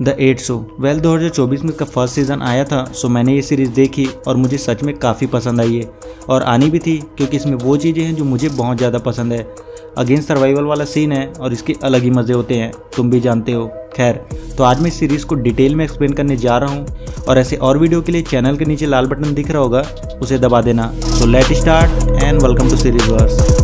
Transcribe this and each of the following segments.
The 8 show. 2024 में इसका first season आया था, सो मैंने ये सीरीज़ देखी और मुझे सच में काफ़ी पसंद आई है और आनी भी थी क्योंकि इसमें वो चीज़ें हैं जो मुझे बहुत ज़्यादा पसंद है। अगेंस्ट सर्वाइवल वाला सीन है और इसके अलग ही मज़े होते हैं, तुम भी जानते हो। खैर, तो आज मैं इस सीरीज़ को डिटेल में एक्सप्लेन करने जा रहा हूँ और ऐसे और वीडियो के लिए चैनल के नीचे लाल बटन दिख रहा होगा, उसे दबा देना। So let start and welcome to series verse.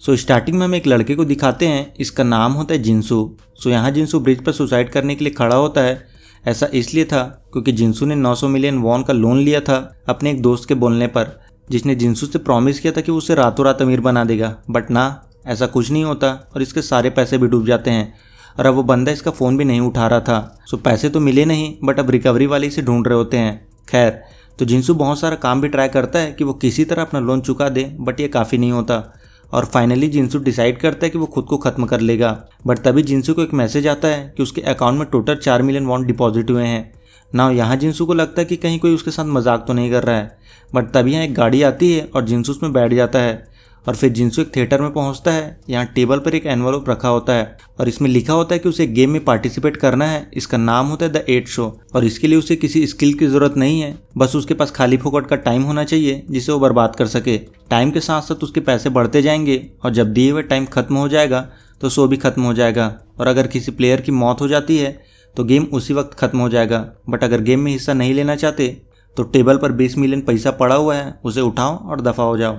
So starting में हम एक लड़के को दिखाते हैं, इसका नाम होता है जिनसू। सो यहाँ जिनसू ब्रिज पर सुसाइड करने के लिए खड़ा होता है। ऐसा इसलिए था क्योंकि जिनसू ने 900 मिलियन वॉन का लोन लिया था अपने एक दोस्त के बोलने पर, जिसने जिनसू से प्रॉमिस किया था कि उसे रातों रात अमीर बना देगा। बट ना, ऐसा कुछ नहीं होता और इसके सारे पैसे भी डूब जाते हैं और अब वो बंदा इसका फ़ोन भी नहीं उठा रहा था। सो पैसे तो मिले नहीं, बट अब रिकवरी वाले इसे ढूंढ रहे होते हैं। खैर, तो जिनसू बहुत सारा काम भी ट्राई करता है कि वो किसी तरह अपना लोन चुका दे, बट ये काफ़ी नहीं होता और फाइनली जिनसू डिसाइड करता है कि वो खुद को ख़त्म कर लेगा। बट तभी जिनसू को एक मैसेज आता है कि उसके अकाउंट में टोटल 4 मिलियन वॉन डिपॉजिट हुए हैं। ना यहाँ जिनसू को लगता है कि कहीं कोई उसके साथ मजाक तो नहीं कर रहा है, बट तभी यहाँ एक गाड़ी आती है और जिनसू उसमें बैठ जाता है और फिर जिनसू एक थिएटर में पहुंचता है। यहाँ टेबल पर एक एनवलप रखा होता है और इसमें लिखा होता है कि उसे गेम में पार्टिसिपेट करना है। इसका नाम होता है द 8 शो और इसके लिए उसे किसी स्किल की ज़रूरत नहीं है, बस उसके पास खाली फोकट का टाइम होना चाहिए जिसे वो बर्बाद कर सके। टाइम के साथ साथ उसके पैसे बढ़ते जाएंगे और जब दिए हुए टाइम खत्म हो जाएगा तो शो भी खत्म हो जाएगा और अगर किसी प्लेयर की मौत हो जाती है तो गेम उसी वक्त खत्म हो जाएगा। बट अगर गेम में हिस्सा नहीं लेना चाहते तो टेबल पर 20 मिलियन पैसा पड़ा हुआ है, उसे उठाओ और दफ़ा हो जाओ।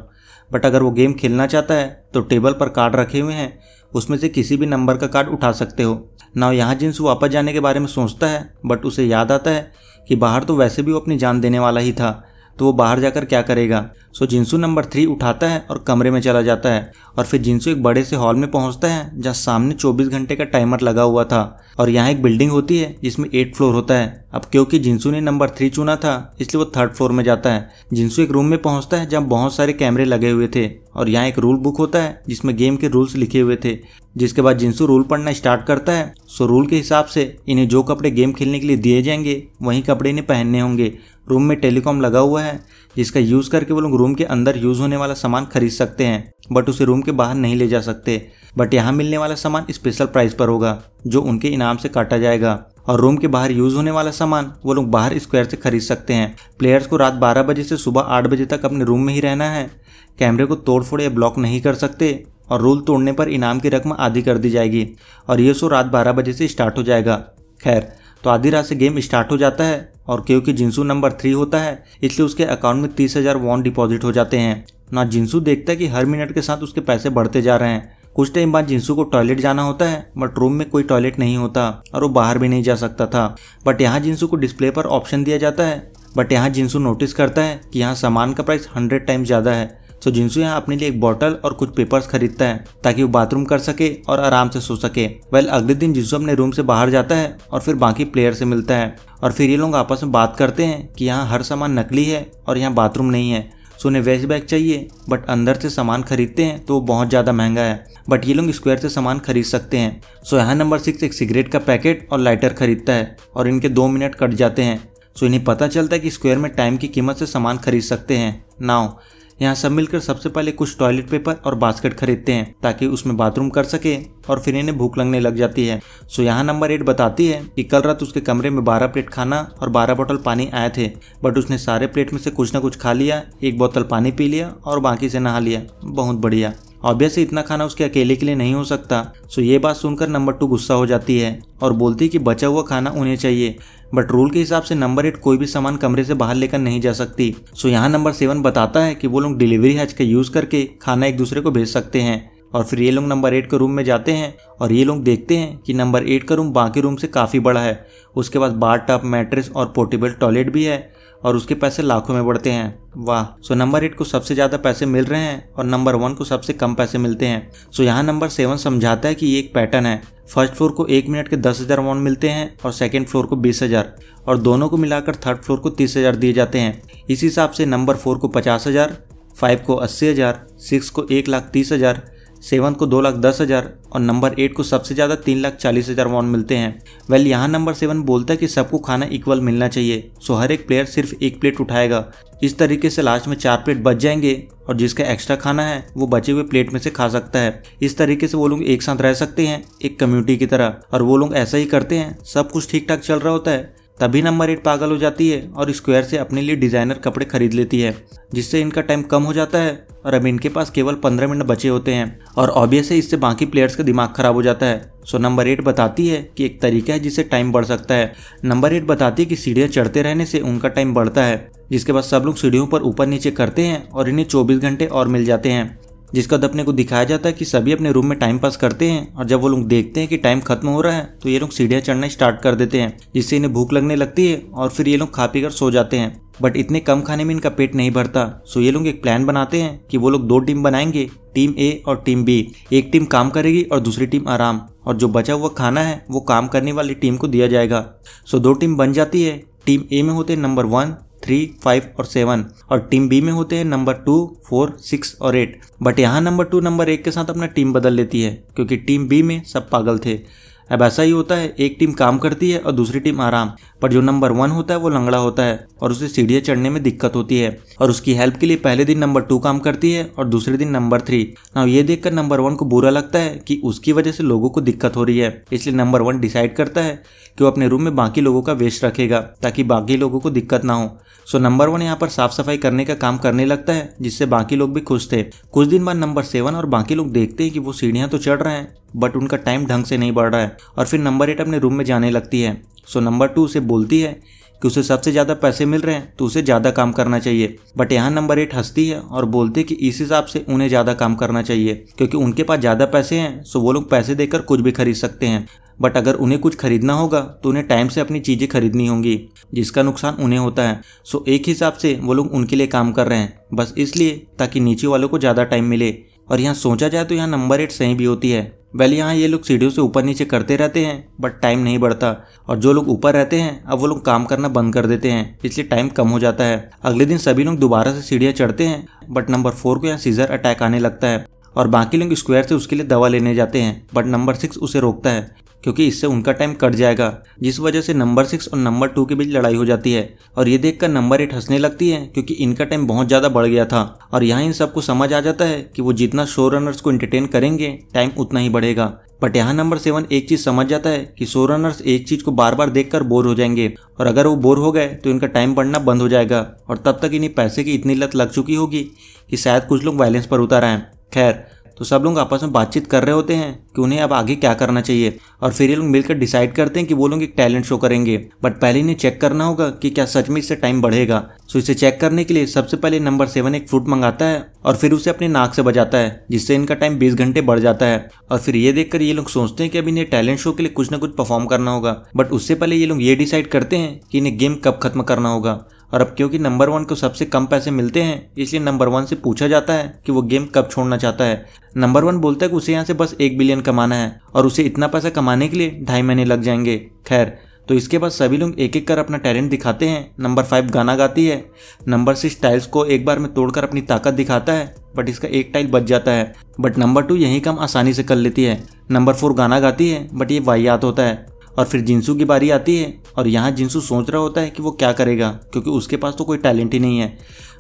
बट अगर वो गेम खेलना चाहता है तो टेबल पर कार्ड रखे हुए हैं, उसमें से किसी भी नंबर का कार्ड उठा सकते हो। ना यहाँ जिनसू वापस जाने के बारे में सोचता है, बट उसे याद आता है कि बाहर तो वैसे भी वो अपनी जान देने वाला ही था, तो वो बाहर जाकर क्या करेगा। सो जिनसू नंबर 3 उठाता है और कमरे में चला जाता है और फिर जिनसू एक बड़े से हॉल में पहुंचता है जहां सामने 24 घंटे का टाइमर लगा हुआ था और यहाँ एक बिल्डिंग होती है जिसमें 8 फ्लोर होता है। अब क्योंकि जिनसू ने नंबर 3 चुना था इसलिए वो 3rd फ्लोर में जाता है। जिनसू एक रूम में पहुंचता है जहाँ बहुत सारे कैमरे लगे हुए थे और यहाँ एक रूल बुक होता है जिसमें गेम के रूल्स लिखे हुए थे। जिसके बाद जिनसू रूल पढ़ना स्टार्ट करता है। सो रूल के हिसाब से इन्हें जो कपड़े गेम खेलने के लिए दिए जाएंगे वही कपड़े इन्हें पहनने होंगे। रूम में टेलीकॉम लगा हुआ है जिसका यूज़ करके वो लोग रूम के अंदर यूज़ होने वाला सामान खरीद सकते हैं, बट उसे रूम के बाहर नहीं ले जा सकते। बट यहाँ मिलने वाला सामान स्पेशल प्राइस पर होगा जो उनके इनाम से काटा जाएगा और रूम के बाहर यूज़ होने वाला सामान वो लोग बाहर स्क्वायर से खरीद सकते हैं। प्लेयर्स को रात 12 बजे से सुबह 8 बजे तक अपने रूम में ही रहना है। कैमरे को तोड़ फोड़ या ब्लॉक नहीं कर सकते और रूल तोड़ने पर इनाम की रकम आधी कर दी जाएगी और ये शो रात 12 बजे से स्टार्ट हो जाएगा। खैर, तो आधी रात से गेम स्टार्ट हो जाता है और क्योंकि जिनसू नंबर 3 होता है इसलिए उसके अकाउंट में 30,000 वॉन डिपॉजिट हो जाते हैं। ना जिनसू देखता है कि हर मिनट के साथ उसके पैसे बढ़ते जा रहे हैं। कुछ टाइम बाद जिनसू को टॉयलेट जाना होता है, बट रूम में कोई टॉयलेट नहीं होता और वो बाहर भी नहीं जा सकता था। बट यहाँ जिनसू को डिस्प्ले पर ऑप्शन दिया जाता है, बट यहाँ जिनसू नोटिस करता है कि यहाँ सामान का प्राइस 100 टाइम्स ज़्यादा है। तो जिनसू यहाँ अपने लिए एक बॉटल और कुछ पेपर्स खरीदता है ताकि वो बाथरूम कर सके और आराम से सो सके। अगले दिन जिनसू अपने रूम से बाहर जाता है और फिर बाकी प्लेयर से मिलता है और फिर ये लोग आपस में बात करते हैं कि यहाँ हर सामान नकली है और यहाँ बाथरूम नहीं है। सो उन्हें वेस्ट बैग चाहिए, बट अंदर से सामान खरीदते हैं तो वो बहुत ज़्यादा महंगा है, बट ये लोग स्क्वायर से सामान खरीद सकते हैं। सो यहाँ नंबर 6 एक सिगरेट का पैकेट और लाइटर खरीदता है और इनके 2 मिनट कट जाते हैं। सो इन्हें पता चलता है कि स्क्वायर में टाइम की कीमत से सामान खरीद सकते हैं। नाउ यहाँ सब मिलकर सबसे पहले कुछ टॉयलेट पेपर और बास्केट खरीदते हैं ताकि उसमें बाथरूम कर सके और फिर इन्हें भूख लगने लग जाती है। सो यहाँ नंबर 8 बताती है कि कल रात उसके कमरे में 12 प्लेट खाना और 12 बोतल पानी आए थे, बट उसने सारे प्लेट में से कुछ ना कुछ खा लिया, 1 बोतल पानी पी लिया और बाकी से नहा लिया। बहुत बढ़िया। ऑब्वियसली इतना खाना उसके अकेले के लिए नहीं हो सकता। सो ये बात सुनकर नंबर 2 गुस्सा हो जाती है और बोलती है कि बचा हुआ खाना उन्हें चाहिए, बट रूल के हिसाब से नंबर 8 कोई भी सामान कमरे से बाहर लेकर नहीं जा सकती। सो यहाँ नंबर 7 बताता है कि वो लोग डिलीवरी हैच का यूज़ करके खाना एक दूसरे को भेज सकते हैं और फिर ये लोग नंबर 8 के रूम में जाते हैं और ये लोग देखते हैं कि नंबर 8 का रूम बाकी रूम से काफ़ी बड़ा है। उसके पास बाथ टब, मैट्रेस और पोर्टेबल टॉयलेट भी है और उसके पैसे लाखों में बढ़ते हैं। वाह। सो नंबर 8 को सबसे ज़्यादा पैसे मिल रहे हैं और नंबर 1 को सबसे कम पैसे मिलते हैं। सो यहाँ नंबर 7 समझाता है कि ये एक पैटर्न है। फर्स्ट फ्लोर को 1 मिनट के 10,000 वॉन मिलते हैं और सेकंड फ्लोर को 20,000 और दोनों को मिलाकर 3rd फ्लोर को 30,000 दिए जाते हैं। इस हिसाब से नंबर 4 को 50,000, 5 को 80,000, 6 को 1,30,000, 7 को 2,10,000 और नंबर 8 को सबसे ज़्यादा 3,40,000 वॉन मिलते हैं। वेल यहाँ नंबर 7 बोलता है कि सबको खाना इक्वल मिलना चाहिए, सो हर एक प्लेयर सिर्फ एक प्लेट उठाएगा। इस तरीके से लास्ट में 4 प्लेट बच जाएंगे और जिसका एक्स्ट्रा खाना है वो बचे हुए प्लेट में से खा सकता है। इस तरीके से वो लोग एक साथ रह सकते हैं एक कम्युनिटी की तरह, और वो लोग ऐसा ही करते हैं। सब कुछ ठीक ठाक चल रहा होता है, तभी नंबर 8 पागल हो जाती है और स्क्वायर से अपने लिए डिज़ाइनर कपड़े खरीद लेती है, जिससे इनका टाइम कम हो जाता है और अब इनके पास केवल 15 मिनट बचे होते हैं। और ऑब्वियस है इससे बाकी प्लेयर्स का दिमाग खराब हो जाता है। सो नंबर 8 बताती है कि एक तरीका है जिससे टाइम बढ़ सकता है। नंबर 8 बताती है कि सीढ़ियाँ चढ़ते रहने से उनका टाइम बढ़ता है, जिसके बाद सब लोग सीढ़ियों पर ऊपर नीचे करते हैं और इन्हें 24 घंटे और मिल जाते हैं। जिसका अपने को दिखाया जाता है कि सभी अपने रूम में टाइम पास करते हैं और जब वो लोग देखते हैं कि टाइम खत्म हो रहा है तो ये लोग सीढ़ियाँ चढ़ना स्टार्ट कर देते हैं, जिससे इन्हें भूख लगने लगती है और फिर ये लोग खा पी कर सो जाते हैं। बट इतने कम खाने में इनका पेट नहीं भरता, सो ये लोग एक प्लान बनाते हैं कि वो लोग 2 टीम बनाएंगे, टीम ए और टीम बी। एक टीम काम करेगी और दूसरी टीम आराम, और जो बचा हुआ खाना है वो काम करने वाली टीम को दिया जाएगा। सो 2 टीम बन जाती है। टीम ए में होते हैं नंबर 1, 3, 5 और 7 और टीम बी में होते हैं नंबर 2, 4, 6 और 8। बट यहाँ नंबर 2 नंबर 1 के साथ अपना टीम बदल लेती है क्योंकि टीम बी में सब पागल थे। अब ऐसा ही होता है, एक टीम काम करती है और दूसरी टीम आराम, पर जो नंबर 1 होता है वो लंगड़ा होता है और उसे सीढ़ियाँ चढ़ने में दिक्कत होती है, और उसकी हेल्प के लिए पहले दिन नंबर 2 काम करती है और दूसरे दिन नंबर 3। नाउ ये देखकर नंबर 1 को बुरा लगता है कि उसकी वजह से लोगों को दिक्कत हो रही है, इसलिए नंबर 1 डिसाइड करता है कि वो अपने रूम में बाकी लोगों का वेस्ट रखेगा ताकि बाकी लोगों को दिक्कत ना हो। सो नंबर 1 यहाँ पर साफ सफाई करने का काम करने लगता है, जिससे बाकी लोग भी खुश थे। कुछ दिन बाद नंबर 7 और बाकी लोग देखते हैं कि वो सीढ़ियाँ तो चढ़ रहे हैं बट उनका टाइम ढंग से नहीं बढ़ रहा है, और फिर नंबर 8 अपने रूम में जाने लगती है। सो नंबर 2 उसे बोलती है कि उसे सबसे ज़्यादा पैसे मिल रहे हैं तो उसे ज़्यादा काम करना चाहिए। बट यहाँ नंबर 8 हंसती है और बोलती है कि इस हिसाब से उन्हें ज़्यादा काम करना चाहिए क्योंकि उनके पास ज़्यादा पैसे हैं, सो वो लोग पैसे देकर कुछ भी खरीद सकते हैं। बट अगर उन्हें कुछ खरीदना होगा तो उन्हें टाइम से अपनी चीज़ें खरीदनी होंगी, जिसका नुकसान उन्हें होता है। सो एक हिसाब से वो लोग उनके लिए काम कर रहे हैं बस इसलिए ताकि नीचे वालों को ज़्यादा टाइम मिले। और यहाँ सोचा जाए तो यहाँ नंबर 8 सही भी होती है। वेल यहाँ ये लोग सीढ़ियों से ऊपर नीचे करते रहते हैं बट टाइम नहीं बढ़ता, और जो लोग ऊपर रहते हैं अब वो लोग काम करना बंद कर देते हैं, इसलिए टाइम कम हो जाता है। अगले दिन सभी लोग दोबारा से सीढ़ियाँ चढ़ते हैं बट नंबर 4 को यहाँ सीजर अटैक आने लगता है और बाकी लोग स्क्वायर से उसके लिए दवा लेने जाते हैं, बट नंबर 6 उसे रोकता है क्योंकि इससे उनका टाइम कट जाएगा, जिस वजह से नंबर 6 और नंबर 2 के बीच लड़ाई हो जाती है। और ये देखकर नंबर 8 हंसने लगती है क्योंकि इनका टाइम बहुत ज़्यादा बढ़ गया था, और यहाँ इन सबको समझ आ जाता है कि वो जितना शो रनर्स को एंटरटेन करेंगे टाइम उतना ही बढ़ेगा। बट यहाँ नंबर 7 एक चीज़ समझ जाता है कि शो रनर्स एक चीज़ को बार बार देखकर बोर हो जाएंगे, और अगर वो बोर हो गए तो इनका टाइम बढ़ना बंद हो जाएगा, और तब तक इन्हें पैसे की इतनी लत लग चुकी होगी कि शायद कुछ लोग वायलेंस पर उतर आए। खैर, तो सब लोग आपस में बातचीत कर रहे होते हैं कि उन्हें अब आगे क्या करना चाहिए, और फिर ये लोग मिलकर डिसाइड करते हैं कि वो लोग एक टैलेंट शो करेंगे। बट पहले इन्हें चेक करना होगा कि क्या सच में इससे टाइम बढ़ेगा। सो इसे चेक करने के लिए सबसे पहले नंबर 7 एक फ्रूट मंगाता है और फिर उसे अपने नाक से बजाता है, जिससे इनका टाइम 20 घंटे बढ़ जाता है। और फिर ये देखकर ये लोग सोचते हैं कि अब इन्हें टैलेंट शो के लिए कुछ ना कुछ परफॉर्म करना होगा, बट उससे पहले ये लोग ये डिसाइड करते हैं कि इन्हें गेम कब खत्म करना होगा। और अब क्योंकि नंबर 1 को सबसे कम पैसे मिलते हैं, इसलिए नंबर 1 से पूछा जाता है कि वो गेम कब छोड़ना चाहता है। नंबर 1 बोलता है कि उसे यहाँ से बस 1 बिलियन कमाना है, और उसे इतना पैसा कमाने के लिए 2.5 महीने लग जाएंगे। खैर, तो इसके बाद सभी लोग एक एक कर अपना टैलेंट दिखाते हैं। नंबर 5 गाना गाती है, नंबर 6 टाइल्स को एक बार में तोड़कर अपनी ताकत दिखाता है, बट इसका एक टाइल बच जाता है। बट नंबर 2 यही काम आसानी से कर लेती है। नंबर 4 गाना गाती है, बट ये वाहियात होता है। और फिर जिंसू की बारी आती है, और यहाँ जिंसू सोच रहा होता है कि वो क्या करेगा क्योंकि उसके पास तो कोई टैलेंट ही नहीं है।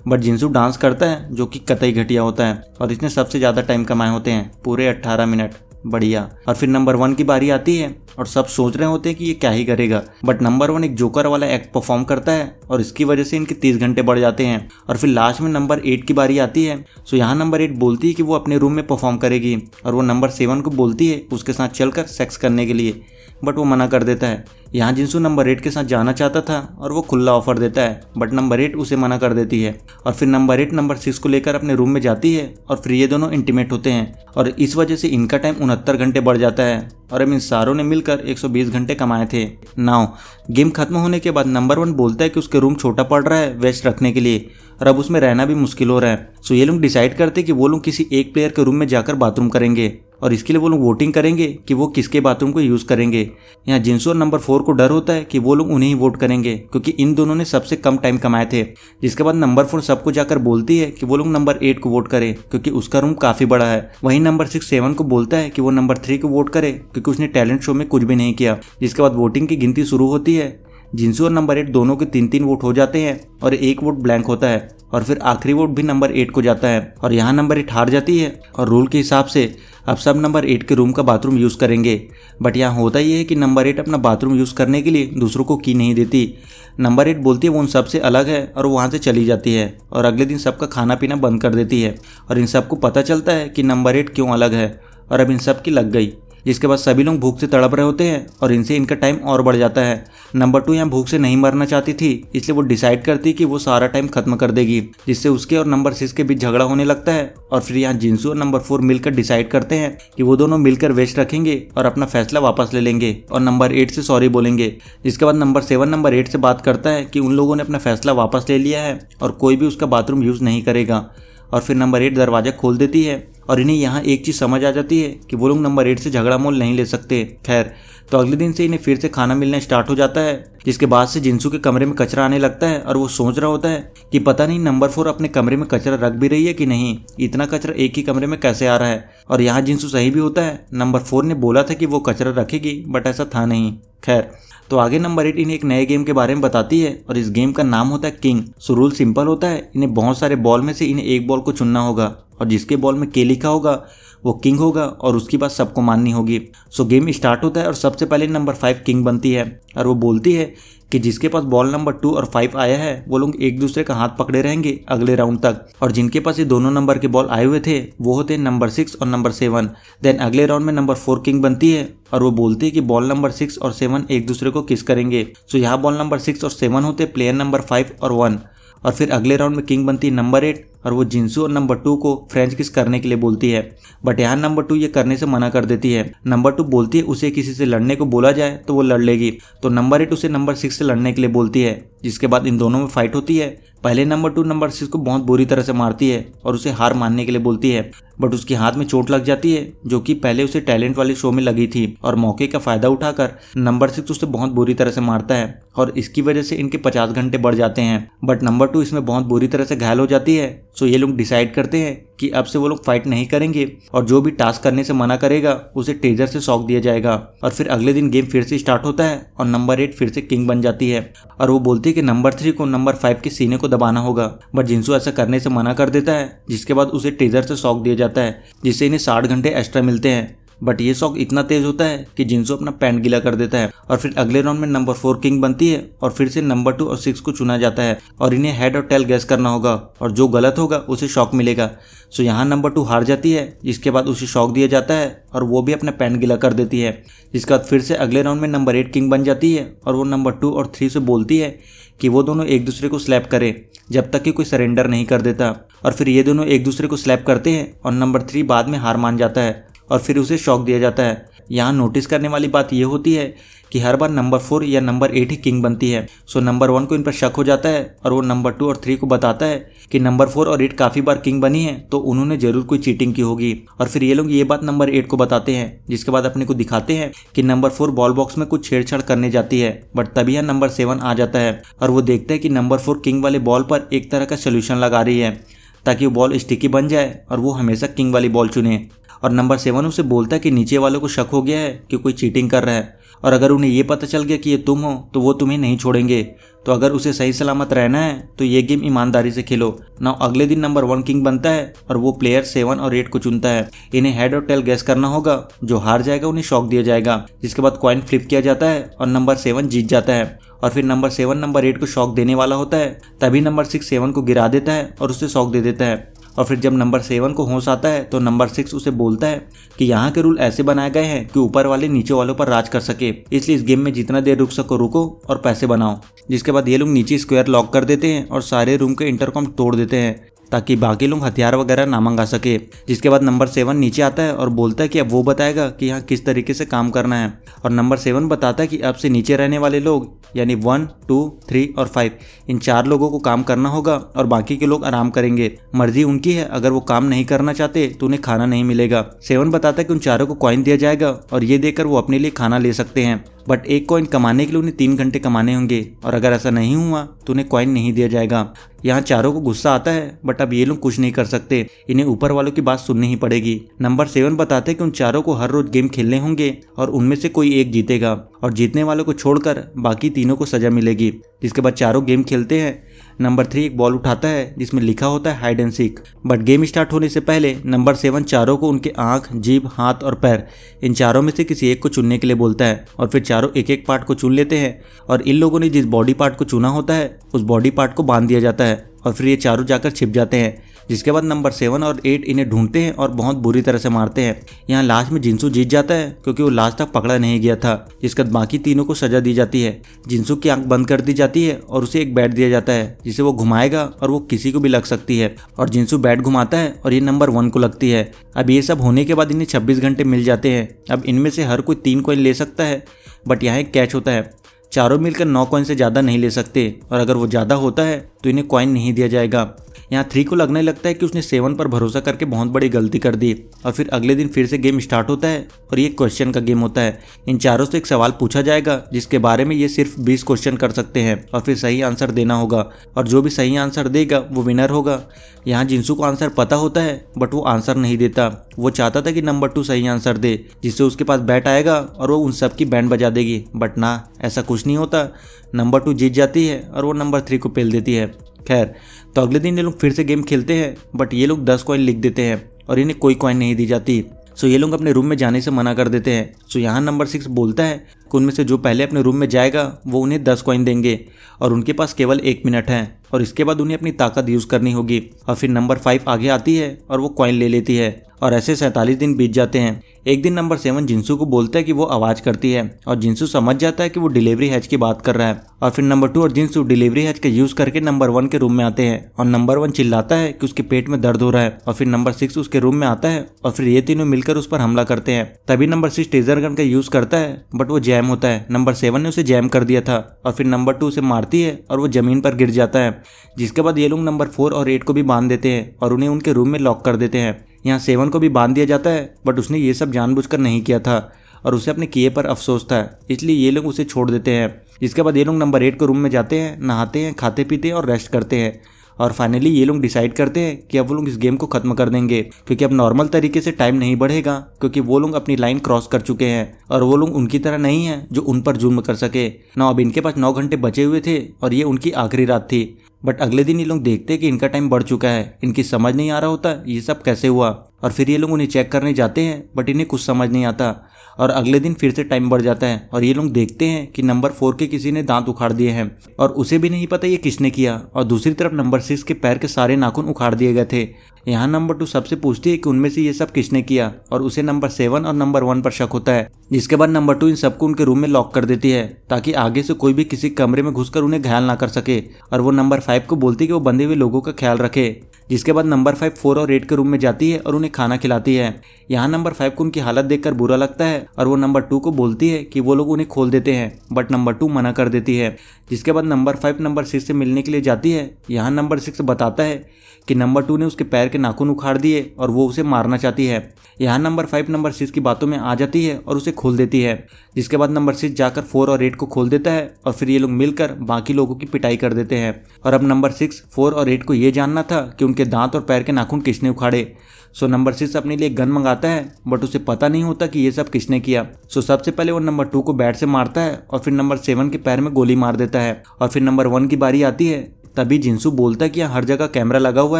बट जिंसू डांस करता है जो कि कतई घटिया होता है, और इसने सबसे ज़्यादा टाइम कमाए होते हैं, पूरे 18 मिनट। बढ़िया। और फिर नंबर 1 की बारी आती है और सब सोच रहे होते हैं कि ये क्या ही करेगा, बट नंबर 1 एक जोकर वाला एक्ट परफॉर्म करता है और इसकी वजह से इनके 30 घंटे बढ़ जाते हैं। और फिर लास्ट में नंबर 8 की बारी आती है। सो यहाँ नंबर 8 बोलती है कि वो अपने रूम में परफॉर्म करेगी, और वो नंबर 7 को बोलती है उसके साथ चलकर सेक्स करने के लिए, बट वो मना कर देता है। यहाँ जिंसू नंबर 8 के साथ जाना चाहता था और वो खुला ऑफर देता है, बट नंबर 8 उसे मना कर देती है। और फिर नंबर 8 नंबर 6 को लेकर अपने रूम में जाती है और फिर ये दोनों इंटीमेट होते हैं, और इस वजह से इनका टाइम 69 घंटे बढ़ जाता है, और अब इन सारों ने मिलकर 120 घंटे कमाए थे। नाउ गेम खत्म होने के बाद नंबर 1 बोलता है कि उसके रूम छोटा पड़ रहा है वेस्ट रखने के लिए, और अब उसमें रहना भी मुश्किल हो रहा है। सो ये लोग डिसाइड करते कि वो लोग किसी एक प्लेयर के रूम में जाकर बाथरूम करेंगे, और इसके लिए वो लोग वोटिंग करेंगे कि वो किसके बाथरूम को यूज़ करेंगे। यहाँ जिनसू और नंबर 4 को डर होता है कि वो लोग उन्हें ही वोट करेंगे क्योंकि इन दोनों ने सबसे कम टाइम कमाए थे। जिसके बाद नंबर 4 सबको जाकर बोलती है कि वो लोग नंबर 8 को वोट करें क्योंकि उसका रूम काफ़ी बड़ा है। वहीं नंबर 6 7 को बोलता है कि वो नंबर 3 को वोट करे क्योंकि उसने टैलेंट शो में कुछ भी नहीं किया। जिसके बाद वोटिंग की गिनती शुरू होती है। जिनसू और नंबर 8 दोनों के 3-3 वोट हो जाते हैं और एक वोट ब्लैंक होता है और फिर आखिरी वोट भी नंबर 8 को जाता है और यहाँ नंबर 8 हार जाती है और रूल के हिसाब से अब सब नंबर 8 के रूम का बाथरूम यूज़ करेंगे। बट यहाँ होता ये है कि नंबर 8 अपना बाथरूम यूज़ करने के लिए दूसरों को की नहीं देती। नंबर 8 बोलती है वो उन सब से अलग है और वो वहाँ से चली जाती है और अगले दिन सबका खाना पीना बंद कर देती है और इन सबको पता चलता है कि नंबर 8 क्यों अलग है और अब इन सब की लग गई। जिसके बाद सभी लोग भूख से तड़प रहे होते हैं और इनसे इनका टाइम और बढ़ जाता है। नंबर 2 यहाँ भूख से नहीं मरना चाहती थी इसलिए वो डिसाइड करती कि वो सारा टाइम खत्म कर देगी, जिससे उसके और नंबर 6 के बीच झगड़ा होने लगता है। और फिर यहाँ जिनसू और नंबर 4 मिलकर डिसाइड करते हैं कि वो दोनों मिलकर वेस्ट रखेंगे और अपना फैसला वापस ले लेंगे और नंबर 8 से सॉरी बोलेंगे। जिसके बाद नंबर 7 नंबर 8 से बात करता है कि उन लोगों ने अपना फैसला वापस ले लिया है और कोई भी उसका बाथरूम यूज़ नहीं करेगा। और फिर नंबर 8 दरवाज़ा खोल देती है और इन्हें यहाँ एक चीज़ समझ आ जाती है कि वो लोग नंबर 8 से झगड़ा मोल नहीं ले सकते। खैर तो अगले दिन से इन्हें फिर से खाना मिलना स्टार्ट हो जाता है। जिसके बाद से जिनसू के कमरे में कचरा आने लगता है और वो सोच रहा होता है कि पता नहीं नंबर 4 अपने कमरे में कचरा रख भी रही है कि नहीं, इतना कचरा एक ही कमरे में कैसे आ रहा है। और यहाँ जिनसू सही भी होता है, नंबर 4 ने बोला था कि वो कचरा रखेगी बट ऐसा था नहीं। खैर तो आगे नंबर 8 इन्हें एक नए गेम के बारे में बताती है और इस गेम का नाम होता है किंग। सो रूल सिंपल होता है, इन्हें बहुत सारे बॉल में से इन्हें एक बॉल को चुनना होगा और जिसके बॉल में के लिखा होगा वो किंग होगा और उसकी बात सबको माननी होगी। सो गेम स्टार्ट होता है और सबसे पहले नंबर 5 किंग बनती है और वो बोलती है कि जिसके पास बॉल नंबर 2 और 5 आया है वो लोग एक दूसरे का हाथ पकड़े रहेंगे अगले राउंड तक, और जिनके पास ये दोनों नंबर के बॉल आए हुए थे वो होते हैं नंबर 6 और नंबर 7। देन अगले राउंड में नंबर 4 किंग बनती है और वो बोलती है कि बॉल नंबर 6 और 7 एक दूसरे को किस करेंगे। सो यहाँ बॉल नंबर 6 और 7 होते प्लेयर नंबर 5 और 1। और फिर अगले राउंड में किंग बनती है नंबर 8 और वो जिनसू और नंबर 2 को फ्रेंच किस करने के लिए बोलती है। बट यहाँ नंबर 2 ये करने से मना कर देती है। नंबर 2 बोलती है उसे किसी से लड़ने को बोला जाए तो वो लड़ लेगी। तो नंबर 8 उसे नंबर 6 से लड़ने के लिए बोलती है। जिसके बाद इन दोनों में फाइट होती है। पहले नंबर 2 नंबर 6 को बहुत बुरी तरह से मारती है और उसे हार मानने के लिए बोलती है, बट उसके हाथ में चोट लग जाती है जो कि पहले उसे टैलेंट वाले शो में लगी थी और मौके का फायदा उठाकर नंबर 6 उसे बहुत बुरी तरह से मारता है और इसकी वजह से इनके 50 घंटे बढ़ जाते हैं। बट नंबर 2 इसमें बहुत बुरी तरह से घायल हो जाती है। सो ये लोग डिसाइड करते हैं कि अब से वो लोग फाइट नहीं करेंगे और जो भी टास्क करने से मना करेगा उसे टेजर से शॉक दिया जाएगा। और फिर अगले दिन गेम फिर से स्टार्ट होता है और नंबर 8 फिर से किंग बन जाती है और वो बोलती है कि नंबर 3 को नंबर 5 के सीने को दबाना होगा, बट जिनसू ऐसा करने से मना कर देता है। जिसके बाद उसे टेजर से शॉक दिया जाता है जिससे इन्हें 60 घंटे एक्स्ट्रा मिलते हैं। बट ये शॉक इतना तेज होता है कि जिनसू अपना पैंट गीला कर देता है। और फिर अगले राउंड में नंबर 4 किंग बनती है और फिर से नंबर 2 और 6 को चुना जाता है और इन्हें हेड और टेल गैस करना होगा और जो गलत होगा उसे शॉक मिलेगा। सो यहाँ नंबर 2 हार जाती है। जिसके बाद उसे शॉक दिया जाता है और वो भी अपना पैंट गीला कर देती है। जिसके बाद फिर से अगले राउंड में नंबर 8 किंग बन जाती है और वो नंबर 2 और 3 से बोलती है कि वो दोनों एक दूसरे को स्लैप करे जब तक कि कोई सरेंडर नहीं कर देता। और फिर ये दोनों एक दूसरे को स्लैप करते हैं और नंबर 3 बाद में हार मान जाता है और फिर उसे शॉक दिया जाता है। यहाँ नोटिस करने वाली बात यह होती है कि हर बार नंबर 4 या नंबर 8 ही किंग बनती है। सो नंबर 1 को इन पर शक हो जाता है और वो नंबर 2 और 3 को बताता है कि नंबर 4 और 8 काफ़ी बार किंग बनी है तो उन्होंने जरूर कोई चीटिंग की होगी। और फिर ये लोग ये बात नंबर 8 को बताते हैं। जिसके बाद अपने को दिखाते हैं कि नंबर 4 बॉल बॉक्स में कुछ छेड़छाड़ करने जाती है, बट तभी यहाँ नंबर 7 आ जाता है और वो देखते हैं कि नंबर 4 किंग वाले बॉल पर एक तरह का सोल्यूशन लगा रही है ताकि वो बॉल स्टिकी बन जाए और वो हमेशा किंग वाली बॉल चुने। और नंबर 7 उसे बोलता है कि नीचे वालों को शक हो गया है कि कोई चीटिंग कर रहा है और अगर उन्हें ये पता चल गया कि ये तुम हो तो वो तुम्हें नहीं छोड़ेंगे। तो अगर उसे सही सलामत रहना है तो ये गेम ईमानदारी से खेलो ना। अगले दिन नंबर 1 किंग बनता है और वो प्लेयर 7 और 8 को चुनता है। इन्हें हेड और टेल गैस करना होगा, जो हार जाएगा उन्हें शॉक दिया जाएगा। जिसके बाद कॉइन फ्लिप किया जाता है और नंबर 7 जीत जाता है और फिर नंबर 7 नंबर 8 को शॉक देने वाला होता है, तभी नंबर 6 7 को गिरा देता है और उसे शॉक दे देता है। और फिर जब नंबर 7 को होश आता है तो नंबर 6 उसे बोलता है कि यहाँ के रूल ऐसे बनाए गए हैं कि ऊपर वाले नीचे वालों पर राज कर सके, इसलिए इस गेम में जितना देर रुक सको रुको और पैसे बनाओ। जिसके बाद ये लोग नीचे स्क्वायर लॉक कर देते हैं और सारे रूम के इंटरकॉम तोड़ देते हैं ताकि बाकी लोग हथियार वगैरह ना मंगा सके। जिसके बाद नंबर 7 नीचे आता है और बोलता है कि अब वो बताएगा कि यहाँ किस तरीके से काम करना है। और नंबर 7 बताता है कि अब से नीचे रहने वाले लोग यानी 1, 2, 3 और 5 इन 4 लोगों को काम करना होगा और बाकी के लोग आराम करेंगे। मर्जी उनकी है, अगर वो काम नहीं करना चाहते तो उन्हें खाना नहीं मिलेगा। 7 बताता है कि उन चारों को कॉइन दिया जाएगा और ये देकर वो अपने लिए खाना ले सकते हैं, बट एक कॉइन कमाने के लिए उन्हें 3 घंटे कमाने होंगे और अगर ऐसा नहीं हुआ तो उन्हें कॉइन नहीं दिया जाएगा। यहाँ चारों को गुस्सा आता है, बट अब ये लोग कुछ नहीं कर सकते, इन्हें ऊपर वालों की बात सुननी ही पड़ेगी। नंबर 7 बताते हैं कि उन चारों को हर रोज गेम खेलने होंगे और उनमें से कोई एक जीतेगा और जीतने वालों को छोड़कर बाकी तीनों को सजा मिलेगी। जिसके बाद चारों गेम खेलते हैं। नंबर 3 एक बॉल उठाता है जिसमें लिखा होता है hide and seek, but game start होने से पहले नंबर 7 चारों को उनके आंख, जीभ, हाथ और पैर इन चारों में से किसी एक को चुनने के लिए बोलता है और फिर चारों एक एक पार्ट को चुन लेते हैं और इन लोगों ने जिस बॉडी पार्ट को चुना होता है उस बॉडी पार्ट को बांध दिया जाता है और फिर ये चारों जाकर छिप जाते हैं। जिसके बाद नंबर 7 और 8 इन्हें ढूंढते हैं और बहुत बुरी तरह से मारते हैं। यहाँ लास्ट में जिंसू जीत जाता है क्योंकि वो लास्ट तक पकड़ा नहीं गया था। जिसके बाद बाकी तीनों को सजा दी जाती है। जिंसू की आंख बंद कर दी जाती है और उसे एक बैट दिया जाता है जिसे वो घुमाएगा और वो किसी को भी लग सकती है और जिंसू बैट घुमाता है और ये नंबर 1 को लगती है। अब ये सब होने के बाद इन्हें 26 घंटे मिल जाते हैं। अब इनमें से हर कोई 3 कॉइन ले सकता है, बट यहाँ एक कैच होता है, चारों मिलकर 9 कॉइन से ज़्यादा नहीं ले सकते और अगर वो ज़्यादा होता है तो इन्हें कॉइन नहीं दिया जाएगा। यहाँ 3 को लगने लगता है कि उसने 7 पर भरोसा करके बहुत बड़ी गलती कर दी और फिर अगले दिन फिर से गेम स्टार्ट होता है और ये क्वेश्चन का गेम होता है। इन चारों से एक सवाल पूछा जाएगा जिसके बारे में ये सिर्फ 20 क्वेश्चन कर सकते हैं और फिर सही आंसर देना होगा और जो भी सही आंसर देगा वो विनर होगा। यहाँ जिंसू को आंसर पता होता है बट वो आंसर नहीं देता। वो चाहता था कि नंबर 2 सही आंसर दे जिससे उसके पास बैट आएगा और वो उन सब की बैंड बजा देगी, बट ना, ऐसा कुछ नहीं होता। नंबर 2 जीत जाती है और वो नंबर 3 को पेल देती है। खैर, तो अगले दिन ये लोग फिर से गेम खेलते हैं, बट ये लोग 10 कॉइन लिख देते हैं और इन्हें कोई कॉइन नहीं दी जाती। सो ये लोग अपने रूम में जाने से मना कर देते हैं। सो यहाँ नंबर 6 बोलता है कि उनमें से जो पहले अपने रूम में जाएगा वो उन्हें 10 कॉइन देंगे और उनके पास केवल 1 मिनट है और इसके बाद उन्हें अपनी ताकत यूज़ करनी होगी। और फिर नंबर 5 आगे आती है और वो कॉइन ले लेती है और ऐसे 47 दिन बीत जाते हैं। एक दिन नंबर 7 जिंसू को बोलता है कि वो आवाज़ करती है और जिंसू समझ जाता है कि वो डिलीवरी हैच की बात कर रहा है और फिर नंबर 2 और जिंसू डिलीवरी हैच का यूज़ करके नंबर 1 के रूम में आते हैं और नंबर 1 चिल्लाता है कि उसके पेट में दर्द हो रहा है और फिर नंबर 6 उसके रूम में आता है और फिर ये तीनों मिलकर उस पर हमला करते हैं। तभी नंबर 6 टेजर गन का यूज़ करता है बट वो जैम होता है। नंबर 7 ने उसे जैम कर दिया था और फिर नंबर 2 उसे मारती है और वो ज़मीन पर गिर जाता है। जिसके बाद ये लोग नंबर 4 और 8 को भी बांध देते हैं और उन्हें उनके रूम में लॉक कर देते हैं। यहाँ 7 को भी बांध दिया जाता है बट उसने ये सब जानबूझकर नहीं किया था और उसे अपने किए पर अफसोस था, इसलिए ये लोग उसे छोड़ देते हैं। जिसके बाद ये लोग नंबर 8 के रूम में जाते हैं, नहाते हैं, खाते पीते हैं और रेस्ट करते हैं और फाइनली ये लोग डिसाइड करते हैं कि अब वो लोग इस गेम को ख़त्म कर देंगे क्योंकि अब नॉर्मल तरीके से टाइम नहीं बढ़ेगा क्योंकि वो लोग अपनी लाइन क्रॉस कर चुके हैं और वो लोग उनकी तरह नहीं है जो उन पर जुल्म कर सके ना। अब इनके पास 9 घंटे बचे हुए थे और ये उनकी आखिरी रात थी। बट अगले दिन ये लोग देखते हैं कि इनका टाइम बढ़ चुका है। इनकी समझ नहीं आ रहा होता ये सब कैसे हुआ और फिर ये लोग उन्हें चेक करने जाते हैं बट इन्हें कुछ समझ नहीं आता और अगले दिन फिर से टाइम बढ़ जाता है और ये लोग देखते हैं कि नंबर 4 के किसी ने दांत उखाड़ दिए हैं और उसे भी नहीं पता ये किसने किया और दूसरी तरफ नंबर 6 के पैर के सारे नाखून उखाड़ दिए गए थे। यहाँ नंबर 2 सबसे पूछती है कि उनमें से ये सब किसने किया और उसे नंबर 7 और नंबर 1 पर शक होता है। जिसके बाद नंबर 2 इन सबको उनके रूम में लॉक कर देती है ताकि आगे से कोई भी किसी कमरे में घुसकर उन्हें घायल ना कर सके और वो नंबर 5 को बोलती है कि वो बंधे हुए लोगों का ख्याल रखे। जिसके बाद नंबर 5 4 और 8 के रूम में जाती है और उन्हें खाना खिलाती है। यहाँ नंबर 5 को उनकी हालत देखकर बुरा लगता है और वो नंबर 2 को बोलती है कि वो लोग उन्हें खोल देते हैं बट नंबर 2 मना कर देती है। जिसके बाद नंबर 5 नंबर 6 से मिलने के लिए जाती है। यहाँ नंबर 6 बताता है कि नंबर 2 ने उसके पैर के नाखून उखाड़ दिए और वो उसे मारना चाहती है। यहाँ नंबर 5 नंबर 6 की बातों में आ जाती है और उसे खोल देती है। जिसके बाद नंबर 6 जाकर 4 और 8 को खोल देता है और फिर ये लोग मिलकर बाकी लोगों की पिटाई कर देते हैं और अब नंबर 6, 4 और 8 को ये जानना था कि उनके दांत और पैर के नाखून किसने उखाड़े। सो नंबर 6 अपने लिए गन मंगाता है बट उसे पता नहीं होता कि ये सब किसने किया। सो सबसे पहले वो नंबर 2 को बैट से मारता है और फिर नंबर 7 के पैर में गोली मार देता है और फिर नंबर 1 की बारी आती है। तभी जिंसू बोलता है कि यहाँ हर जगह कैमरा लगा हुआ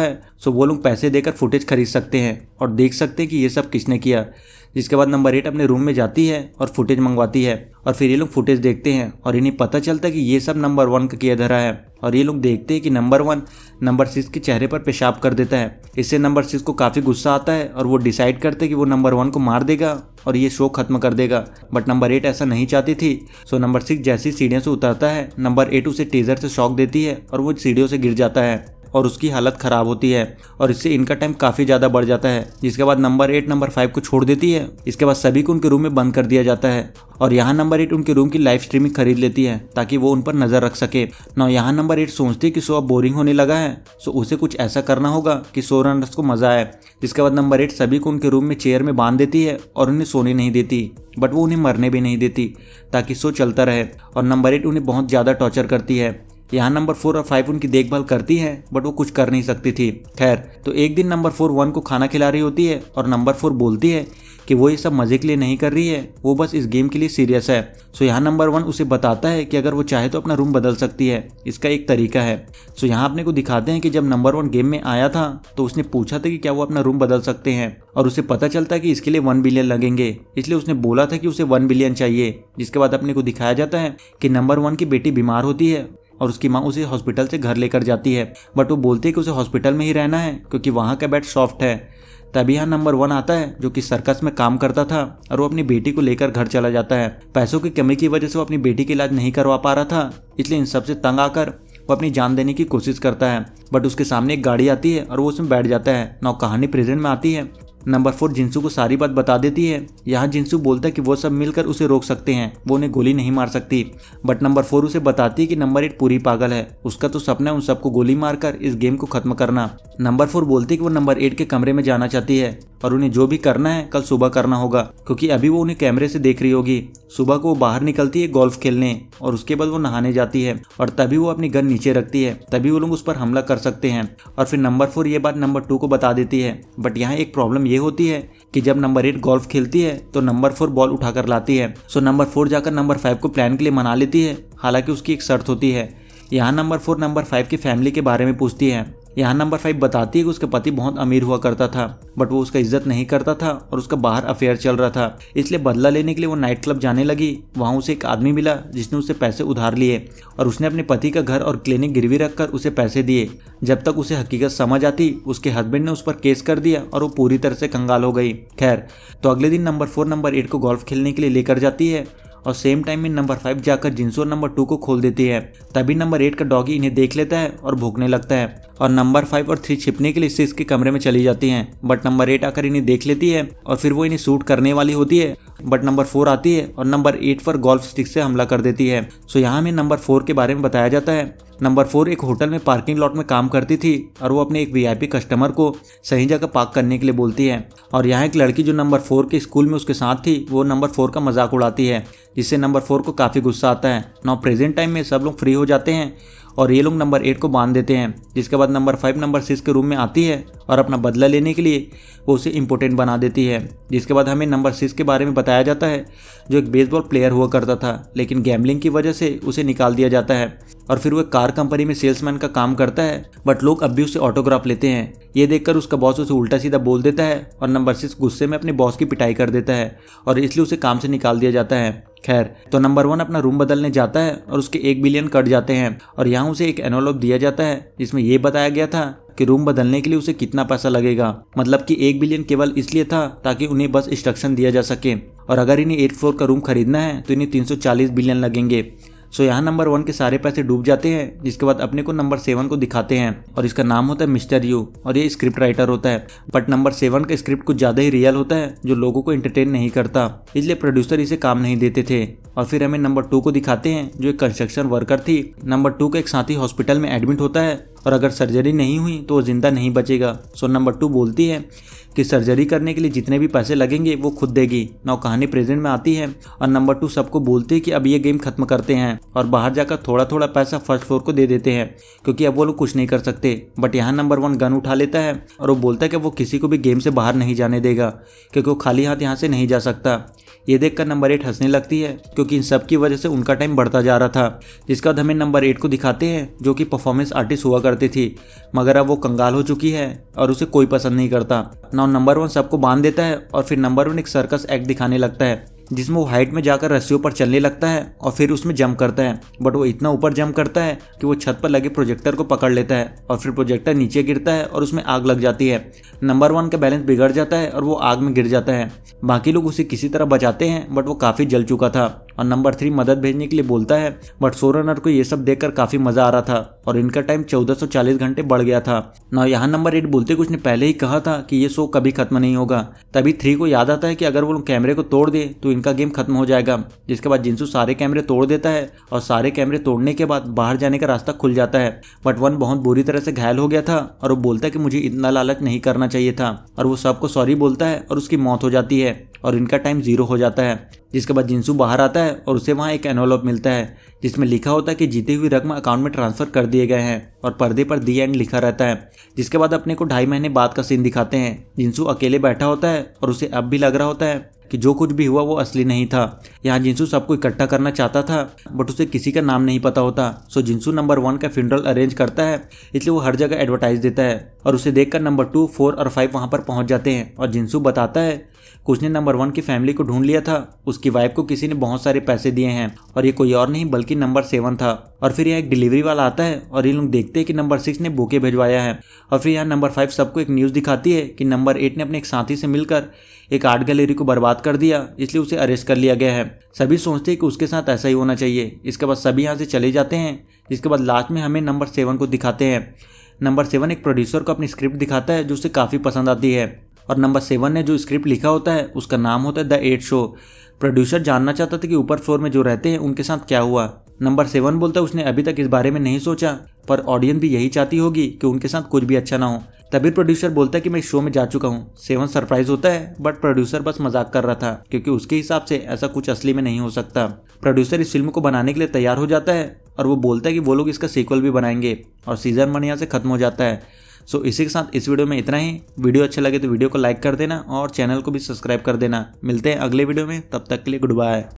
है सो वो लोग पैसे देकर फुटेज खरीद सकते हैं और देख सकते हैं कि ये सब किसने किया। जिसके बाद नंबर 8 अपने रूम में जाती है और फुटेज मंगवाती है और फिर ये लोग फुटेज देखते हैं और इन्हें पता चलता है कि ये सब नंबर 1 का किया धरा है और ये लोग देखते हैं कि नंबर 1 नंबर 6 के चेहरे पर पेशाब कर देता है। इससे नंबर 6 को काफ़ी गुस्सा आता है और वो डिसाइड करते हैं कि वो नंबर 1 को मार देगा और ये शो खत्म कर देगा। बट नंबर 8 ऐसा नहीं चाहती थी। सो नंबर 6 जैसी सीढ़ियों से उतरता है नंबर 8 उसे टेजर से शॉक देती है और वो सीढ़ियों से गिर जाता है और उसकी हालत ख़राब होती है और इससे इनका टाइम काफ़ी ज़्यादा बढ़ जाता है। जिसके बाद नंबर 8 नंबर 5 को छोड़ देती है। इसके बाद सभी को उनके रूम में बंद कर दिया जाता है और यहाँ नंबर 8 उनके रूम की लाइव स्ट्रीमिंग खरीद लेती है ताकि वो उन पर नज़र रख सके। ना यहाँ नंबर 8 सोचती है कि शो अब बोरिंग होने लगा है, सो उसे कुछ ऐसा करना होगा कि शो रनर्स को मज़ा आए। जिसके बाद नंबर 8 सभी को उनके रूम में चेयर में बांध देती है और उन्हें सोने नहीं देती, बट वो उन्हें मरने भी नहीं देती ताकि शो चलता रहे। और नंबर 8 उन्हें बहुत ज़्यादा टॉर्चर करती है। यहाँ नंबर 4 और 5 उनकी देखभाल करती है, बट वो कुछ कर नहीं सकती थी। खैर, तो एक दिन नंबर 4 1 को खाना खिला रही होती है और नंबर 4 बोलती है कि वो ये सब मज़े के लिए नहीं कर रही है, वो बस इस गेम के लिए सीरियस है। सो यहाँ नंबर 1 उसे बताता है कि अगर वो चाहे तो अपना रूम बदल सकती है, इसका एक तरीका है। सो यहाँ अपने को दिखाते हैं कि जब नंबर 1 गेम में आया था तो उसने पूछा था कि क्या वो अपना रूम बदल सकते हैं और उसे पता चलता है कि इसके लिए 1 बिलियन लगेंगे, इसलिए उसने बोला था कि उसे 1 बिलियन चाहिए। जिसके बाद अपने को दिखाया जाता है कि नंबर 1 की बेटी बीमार होती है और उसकी माँ उसे हॉस्पिटल से घर लेकर जाती है, बट वो बोलती है कि उसे हॉस्पिटल में ही रहना है क्योंकि वहाँ का बेड सॉफ्ट है। तभी यहाँ नंबर 1 आता है जो कि सर्कस में काम करता था और वो अपनी बेटी को लेकर घर चला जाता है। पैसों की कमी की वजह से वो अपनी बेटी का इलाज नहीं करवा पा रहा था, इसलिए इन सबसे तंग आकर वो अपनी जान देने की कोशिश करता है। बट उसके सामने एक गाड़ी आती है और वो उसमें बैठ जाता है। ना कहानी प्रेजेंट में आती है। नंबर 4 जिंसू को सारी बात बता देती है। यहाँ जिंसू बोलता है कि वो सब मिलकर उसे रोक सकते हैं, वो उन्हें गोली नहीं मार सकती। बट नंबर 4 उसे बताती है कि नंबर 8 पूरी पागल है, उसका तो सपना है उन सबको गोली मारकर इस गेम को खत्म करना। नंबर 4 बोलती है कि वो नंबर 8 के कमरे में जाना चाहती है और उन्हें जो भी करना है कल सुबह करना होगा, क्योंकि अभी वो उन्हें कैमरे से देख रही होगी। सुबह को वो बाहर निकलती है गोल्फ खेलने और उसके बाद वो नहाने जाती है और तभी वो अपनी गन नीचे रखती है, तभी वो लोग उस पर हमला कर सकते हैं। और फिर नंबर 4 ये बात नंबर 2 को बता देती है। बट यहाँ एक प्रॉब्लम ये होती है कि जब नंबर 8 गोल्फ खेलती है तो नंबर 4 बॉल उठाकर लाती है। सो नंबर 4 जाकर नंबर 5 को प्लान के लिए मना लेती है, हालांकि उसकी एक शर्त होती है। यहाँ नंबर 4 नंबर 5 की फैमिली के बारे में पूछती है। यहाँ नंबर 5 बताती है कि उसका पति बहुत अमीर हुआ करता था, बट वो उसका इज्जत नहीं करता था और उसका बाहर अफेयर चल रहा था, इसलिए बदला लेने के लिए वो नाइट क्लब जाने लगी। वहाँ उसे एक आदमी मिला जिसने उससे पैसे उधार लिए और उसने अपने पति का घर और क्लिनिक गिरवी रखकर उसे पैसे दिए। जब तक उसे हकीकत समझ आती, उसके हस्बैंड ने उस पर केस कर दिया और वो पूरी तरह से कंगाल हो गई। खैर, तो अगले दिन नंबर 4 नंबर 8 को गोल्फ खेलने के लिए लेकर जाती है और सेम टाइम में नंबर 5 जाकर जिंसू और नंबर 2 को खोल देती है। तभी नंबर 8 का डॉगी इन्हें देख लेता है और भौंकने लगता है और नंबर 5 और 3 छिपने के लिए 6 के कमरे में चली जाती हैं। बट नंबर 8 आकर इन्हें देख लेती है और फिर वो इन्हें शूट करने वाली होती है, बट नंबर 4 आती है और नंबर 8 पर गोल्फ स्टिक से हमला कर देती है। सो यहाँ हमें नंबर 4 के बारे में बताया जाता है। नंबर 4 एक होटल में पार्किंग लॉट में काम करती थी और वो अपने एक वीआईपी कस्टमर को सही जगह पार्क करने के लिए बोलती है। और यहाँ एक लड़की जो नंबर 4 के स्कूल में उसके साथ थी, वो नंबर 4 का मजाक उड़ाती है, जिससे नंबर 4 को काफ़ी गुस्सा आता है। नाउ प्रेजेंट टाइम में सब लोग फ्री हो जाते हैं और ये लोग नंबर 8 को बांध देते हैं। जिसके बाद नंबर 5 नंबर 6 के रूम में आती है और अपना बदला लेने के लिए वो उसे इम्पोर्टेंट बना देती है। जिसके बाद हमें नंबर 6 के बारे में बताया जाता है, जो एक बेसबॉल प्लेयर हुआ करता था, लेकिन गैम्बलिंग की वजह से उसे निकाल दिया जाता है और फिर वो एक कार कंपनी में सेल्समैन का काम करता है, बट लोग अब भी उससे ऑटोग्राफ लेते हैं। ये देखकर उसका बॉस उसे उल्टा सीधा बोल देता है और नंबर 6 गुस्से में अपने बॉस की पिटाई कर देता है और इसलिए उसे काम से निकाल दिया जाता है। खैर, तो नंबर 1 अपना रूम बदलने जाता है और उसके 1 बिलियन कट जाते हैं और यहाँ उसे एक एनवलप दिया जाता है जिसमें ये बताया गया था कि रूम बदलने के लिए उसे कितना पैसा लगेगा। मतलब कि 1 बिलियन केवल इसलिए था ताकि उन्हें बस इंस्ट्रक्शन दिया जा सके और अगर इन्हें 8th फ्लोर का रूम खरीदना है तो इन्हें 340 बिलियन लगेंगे। सो यहाँ नंबर 1 के सारे पैसे डूब जाते हैं। जिसके बाद अपने को नंबर 7 को दिखाते हैं और इसका नाम होता है मिस्टर यू और ये स्क्रिप्ट राइटर होता है। बट नंबर 7 का स्क्रिप्ट कुछ ज़्यादा ही रियल होता है जो लोगों को एंटरटेन नहीं करता, इसलिए प्रोड्यूसर इसे काम नहीं देते थे। और फिर हमें नंबर 2 को दिखाते हैं जो एक कंस्ट्रक्शन वर्कर थी। नंबर 2 का एक साथी हॉस्पिटल में एडमिट होता है और अगर सर्जरी नहीं हुई तो वो जिंदा नहीं बचेगा। सो नंबर 2 बोलती है कि सर्जरी करने के लिए जितने भी पैसे लगेंगे वो खुद देगी। नाउ कहानी प्रेजेंट में आती है और नंबर 2 सबको बोलते हैं कि अब ये गेम खत्म करते हैं और बाहर जाकर थोड़ा थोड़ा पैसा फर्स्ट फ्लोर को दे देते हैं क्योंकि अब वो लोग कुछ नहीं कर सकते। बट यहाँ नंबर 1 गन उठा लेता है और वो बोलता है कि वो किसी को भी गेम से बाहर नहीं जाने देगा क्योंकि वो खाली हाथ यहाँ से नहीं जा सकता। ये देखकर नंबर 8 हंसने लगती है क्योंकि इन सब की वजह से उनका टाइम बढ़ता जा रहा था। जिसके बाद हमें नंबर 8 को दिखाते हैं जो कि परफॉर्मेंस आर्टिस्ट हुआ करती थी, मगर अब वो कंगाल हो चुकी है और उसे कोई पसंद नहीं करता। नाउ नंबर 1 सबको बांध देता है और फिर नंबर 1 एक सर्कस एक्ट दिखाने लगता है जिसमें वो हाइट में जाकर रस्सियों पर चलने लगता है और फिर उसमें जंप करता है। बट वो इतना ऊपर जंप करता है कि वो छत पर लगे प्रोजेक्टर को पकड़ लेता है और फिर प्रोजेक्टर नीचे गिरता है और उसमें आग लग जाती है। नंबर 1 का बैलेंस बिगड़ जाता है और वो आग में गिर जाता है। बाकी लोग उसे किसी तरह बचाते हैं बट वो काफ़ी जल चुका था और नंबर 3 मदद भेजने के लिए बोलता है। बट शो रनर को ये सब देखकर काफ़ी मज़ा आ रहा था और इनका टाइम 1440 घंटे बढ़ गया था ना। यहाँ नंबर 8 बोलते कि उसने पहले ही कहा था कि ये शो कभी खत्म नहीं होगा। तभी 3 को याद आता है कि अगर वो लोग कैमरे को तोड़ दे तो इनका गेम खत्म हो जाएगा। जिसके बाद जिनसू सारे कैमरे तोड़ देता है और सारे कैमरे तोड़ने के बाद बाहर जाने का रास्ता खुल जाता है। बट 1 बहुत बुरी तरह से घायल हो गया था और वो बोलता है कि मुझे इतना लालच नहीं करना चाहिए था, और वो सबको सॉरी बोलता है और उसकी मौत हो जाती है और इनका टाइम 0 हो जाता है। जिसके बाद जिनसू बाहर आता है और उसे वहाँ एक एनवेलप मिलता है जिसमें लिखा होता है कि जीती हुई रकम अकाउंट में ट्रांसफर कर दिए गए हैं और पर्दे पर दी एंड लिखा रहता है। जिसके बाद अपने को 2.5 महीने बाद का सीन दिखाते हैं। जिनसू अकेले बैठा होता है और उसे अब भी लग रहा होता है कि जो कुछ भी हुआ वो असली नहीं था। यहाँ जिनसू सबको इकट्ठा करना चाहता था बट उसे किसी का नाम नहीं पता होता। सो जिनसू नंबर 1 का फ्यूनरल अरेंज करता है, इसलिए वो हर जगह एडवर्टाइज देता है और उसे देखकर नंबर 2, 4 और 5 वहाँ पर पहुँच जाते हैं। और जिनसू बताता है कि उसने नंबर 1 की फैमिली को ढूंढ लिया था, उसकी वाइफ को किसी ने बहुत सारे पैसे दिए हैं और ये कोई और नहीं बल्कि नंबर 7 था। और फिर यहाँ एक डिलीवरी वाला आता है और ये लोग देखते हैं कि नंबर 6 ने बुके भिजवाया है। और फिर यहाँ नंबर 5 सबको एक न्यूज़ दिखाती है कि नंबर 8 ने अपने एक साथी से मिलकर एक आर्ट गैलरी को बर्बाद कर दिया, इसलिए उसे अरेस्ट कर लिया गया है। सभी सोचते हैं कि उसके साथ ऐसा ही होना चाहिए। इसके बाद सभी यहाँ से चले जाते हैं। जिसके बाद लास्ट में हमें नंबर 7 को दिखाते हैं। नंबर 7 एक प्रोड्यूसर को अपनी स्क्रिप्ट दिखाता है जो उसे काफ़ी पसंद आती है और नंबर 7 ने जो स्क्रिप्ट लिखा होता है उसका नाम होता है द 8 शो। प्रोड्यूसर जानना चाहता था कि ऊपर फ्लोर में जो रहते हैं उनके साथ क्या हुआ। नंबर 7 बोलता है उसने अभी तक इस बारे में नहीं सोचा, पर ऑडियंस भी यही चाहती होगी कि उनके साथ कुछ भी अच्छा ना हो। तभी प्रोड्यूसर बोलता है कि मैं इस शो में जा चुका हूँ। 7 सरप्राइज होता है बट प्रोड्यूसर बस मजाक कर रहा था क्योंकि उसके हिसाब से ऐसा कुछ असली में नहीं हो सकता। प्रोड्यूसर इस फिल्म को बनाने के लिए तैयार हो जाता है और वो बोलता है कि वो लोग इसका सीक्वल भी बनाएंगे और सीजन 1 यहाँ से खत्म हो जाता है। सो इसी के साथ इस वीडियो में इतना ही। वीडियो अच्छा लगे तो वीडियो को लाइक कर देना और चैनल को भी सब्सक्राइब कर देना। मिलते हैं अगले वीडियो में, तब तक के लिए गुड बाय।